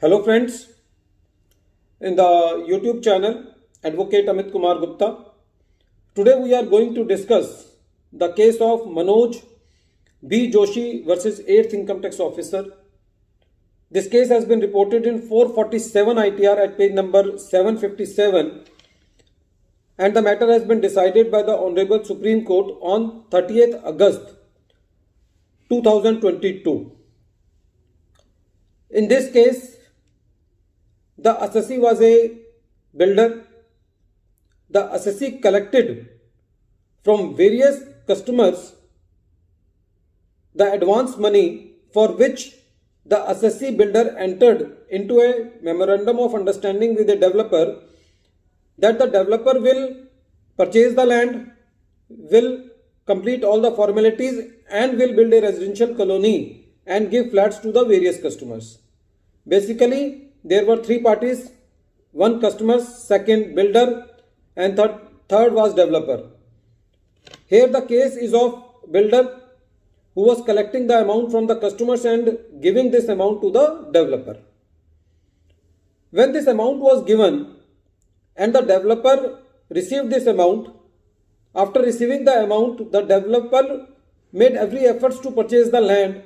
Hello friends, in the YouTube channel Advocate Amit Kumar Gupta. Today we are going to discuss the case of MANOJ B. JOSHI versus 8th Income Tax Officer. This case has been reported in 447 ITR at page number 757 and the matter has been decided by the Honorable Supreme Court on 30th August 2022. In this case, the assessee was a builder. The assessee collected from various customers the advance money for which the assessee builder entered into a memorandum of understanding with the developer that the developer will purchase the land, will complete all the formalities and will build a residential colony and give flats to the various customers. Basically, there were three parties, one customer, second builder and third was developer. Here the case is of builder who was collecting the amount from the customers and giving this amount to the developer. When this amount was given and the developer received this amount, after receiving the amount, the developer made every efforts to purchase the land,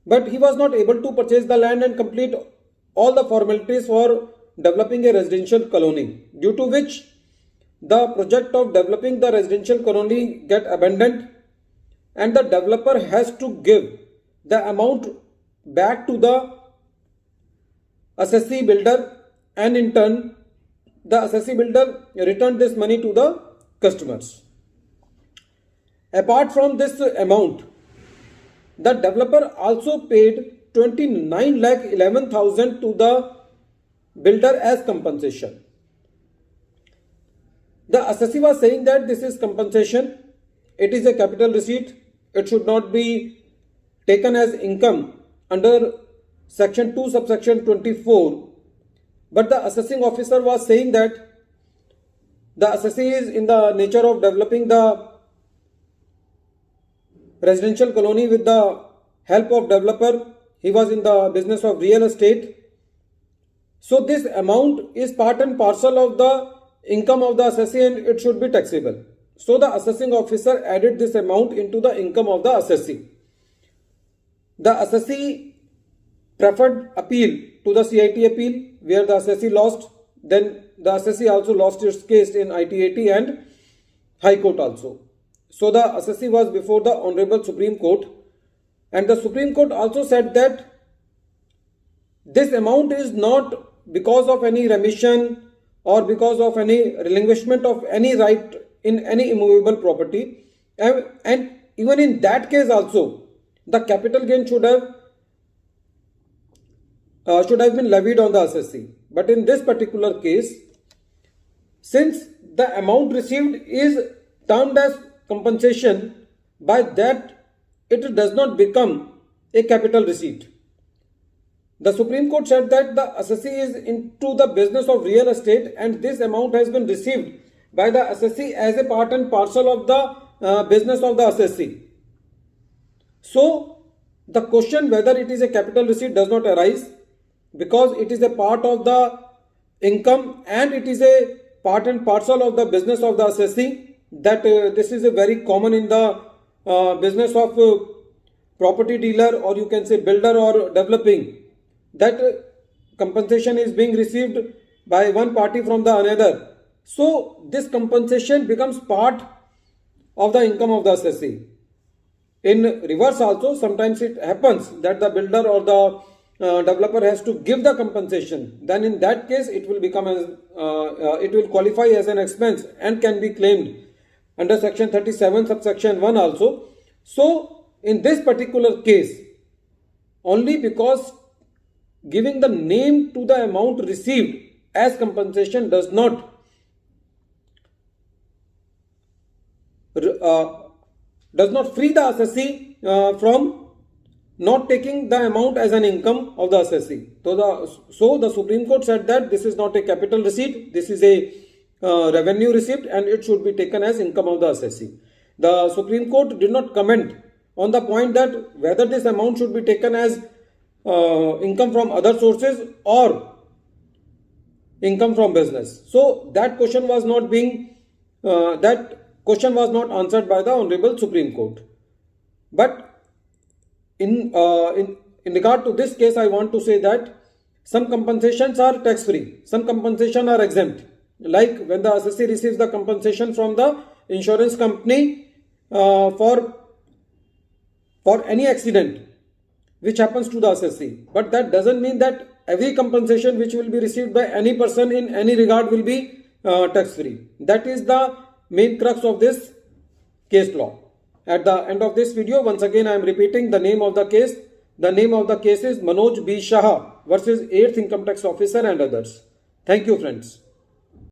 but he was not able to purchase the land and complete all the formalities for developing a residential colony, due to which the project of developing the residential colony get abandoned and the developer has to give the amount back to the assessee builder, and in turn the assessee builder returned this money to the customers. Apart from this amount, the developer also paid 29,11,000 to the builder as compensation. The assessee was saying that this is compensation, it is a capital receipt, it should not be taken as income under section 2 subsection 24, but the assessing officer was saying that the assessee is in the nature of developing the residential colony with the help of developer. He was in the business of real estate. So this amount is part and parcel of the income of the assessee and it should be taxable. So the assessing officer added this amount into the income of the assessee. The assessee preferred appeal to the CIT appeal, where the assessee lost. Then the assessee also lost its case in ITAT and High Court also. So the assessee was before the Honorable Supreme Court, and the Supreme Court also said that this amount is not because of any remission or because of any relinquishment of any right in any immovable property, and even in that case also the capital gain should have been levied on the assessee. But in this particular case, since the amount received is termed as compensation, by that it does not become a capital receipt. The Supreme Court said that the assessee is into the business of real estate and this amount has been received by the assessee as a part and parcel of the business of the assessee. So the question whether it is a capital receipt does not arise, because it is a part of the income and it is a part and parcel of the business of the assessee. That this is a very common in the business of property dealer, or you can say builder or developing, that compensation is being received by one party from the another. So this compensation becomes part of the income of the assessee. In reverse also, sometimes it happens that the builder or the developer has to give the compensation. Then in that case it will become as it will qualify as an expense and can be claimed under section 37 subsection 1 also. So in this particular case, only because giving the name to the amount received as compensation does not free the assessee from not taking the amount as an income of the assessee. So the Supreme Court said that this is not a capital receipt, this is a revenue receipt and it should be taken as income of the assessee. The Supreme Court did not comment on the point that whether this amount should be taken as income from other sources or income from business. So that question was not answered by the Honorable Supreme Court. But in regard to this case, I want to say that some compensations are tax free, some compensation are exempt. Like when the assessee receives the compensation from the insurance company for any accident which happens to the assessee. But that doesn't mean that every compensation which will be received by any person in any regard will be tax free. That is the main crux of this case law. At the end of this video, once again I am repeating the name of the case. The name of the case is MANOJ B. Shah versus 8th Income Tax Officer and others. Thank you, friends.